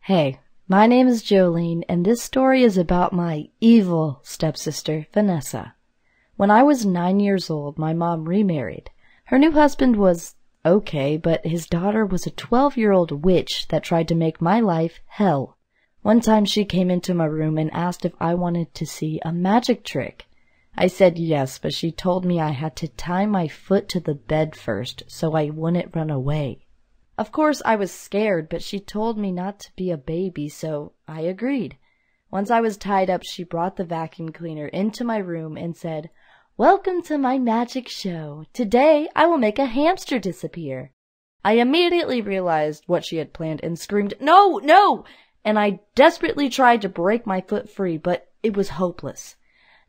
Hey, my name is Jolene, and this story is about my evil stepsister, Vanessa. When I was 9 years old, my mom remarried. Her new husband was okay, but his daughter was a 12-year-old witch that tried to make my life hell. One time she came into my room and asked if I wanted to see a magic trick. I said yes, but she told me I had to tie my foot to the bed first so I wouldn't run away. Of course, I was scared, but she told me not to be a baby, so I agreed. Once I was tied up, she brought the vacuum cleaner into my room and said, "Welcome to my magic show. Today, I will make a hamster disappear." I immediately realized what she had planned and screamed, "No, no!" And I desperately tried to break my foot free, but it was hopeless.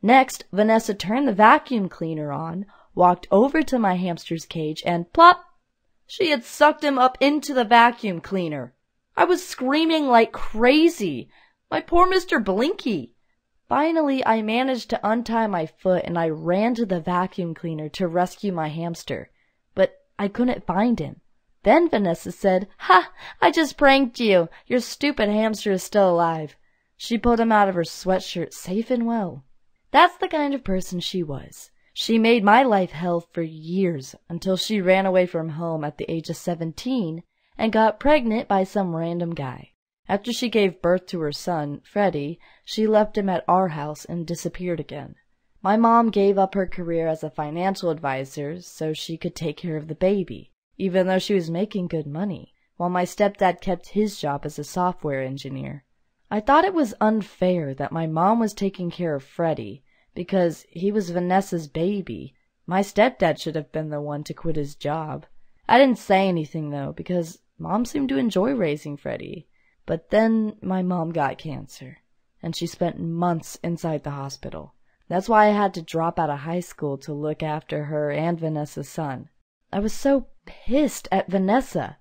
Next, Vanessa turned the vacuum cleaner on, walked over to my hamster's cage, and plop! She had sucked him up into the vacuum cleaner. I was screaming like crazy. My poor Mr. Blinky. Finally, I managed to untie my foot and I ran to the vacuum cleaner to rescue my hamster. But I couldn't find him. Then Vanessa said, "Ha! I just pranked you. Your stupid hamster is still alive." She pulled him out of her sweatshirt safe and well. That's the kind of person she was. She made my life hell for years until she ran away from home at the age of 17 and got pregnant by some random guy. After she gave birth to her son, Freddie, she left him at our house and disappeared again. My mom gave up her career as a financial advisor so she could take care of the baby, even though she was making good money, while my stepdad kept his job as a software engineer. I thought it was unfair that my mom was taking care of Freddie, because he was Vanessa's baby. My stepdad should have been the one to quit his job. I didn't say anything, though, because Mom seemed to enjoy raising Freddie. But then my mom got cancer, and she spent months inside the hospital. That's why I had to drop out of high school to look after her and Vanessa's son. I was so pissed at Vanessa.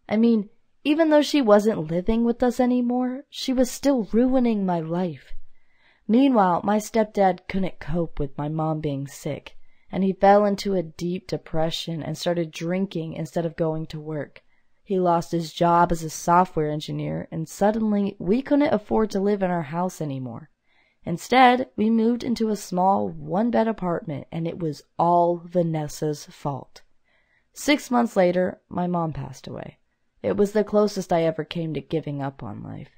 I mean, even though she wasn't living with us anymore, she was still ruining my life. Meanwhile, my stepdad couldn't cope with my mom being sick, and he fell into a deep depression and started drinking instead of going to work. He lost his job as a software engineer, and suddenly we couldn't afford to live in our house anymore. Instead, we moved into a small one-bed apartment, and it was all Vanessa's fault. 6 months later, my mom passed away. It was the closest I ever came to giving up on life.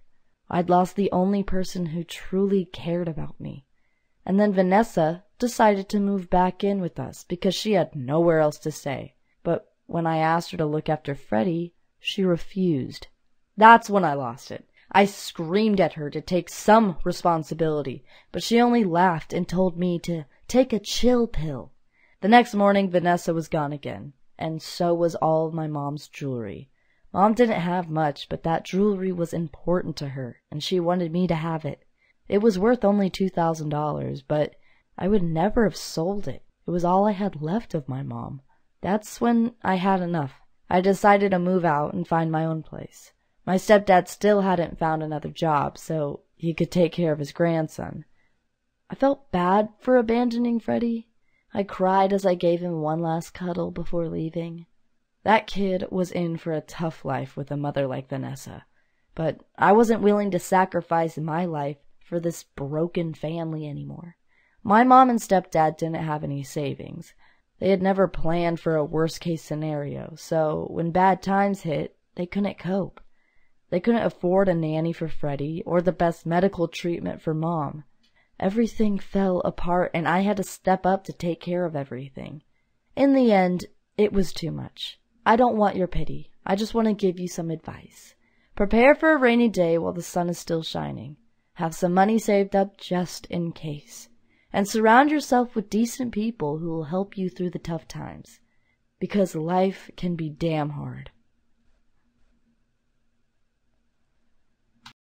I'd lost the only person who truly cared about me. And then Vanessa decided to move back in with us because she had nowhere else to stay. But when I asked her to look after Freddie, she refused. That's when I lost it. I screamed at her to take some responsibility, but she only laughed and told me to take a chill pill. The next morning, Vanessa was gone again, and so was all of my mom's jewelry. Mom didn't have much, but that jewelry was important to her, and she wanted me to have it. It was worth only $2,000, but I would never have sold it. It was all I had left of my mom. That's when I had enough. I decided to move out and find my own place. My stepdad still hadn't found another job, so he could take care of his grandson. I felt bad for abandoning Freddie. I cried as I gave him one last cuddle before leaving. That kid was in for a tough life with a mother like Vanessa, but I wasn't willing to sacrifice my life for this broken family anymore. My mom and stepdad didn't have any savings. They had never planned for a worst-case scenario, so when bad times hit, they couldn't cope. They couldn't afford a nanny for Freddie or the best medical treatment for Mom. Everything fell apart, and I had to step up to take care of everything. In the end, it was too much. I don't want your pity. I just want to give you some advice. Prepare for a rainy day while the sun is still shining. Have some money saved up just in case. And surround yourself with decent people who will help you through the tough times. Because life can be damn hard.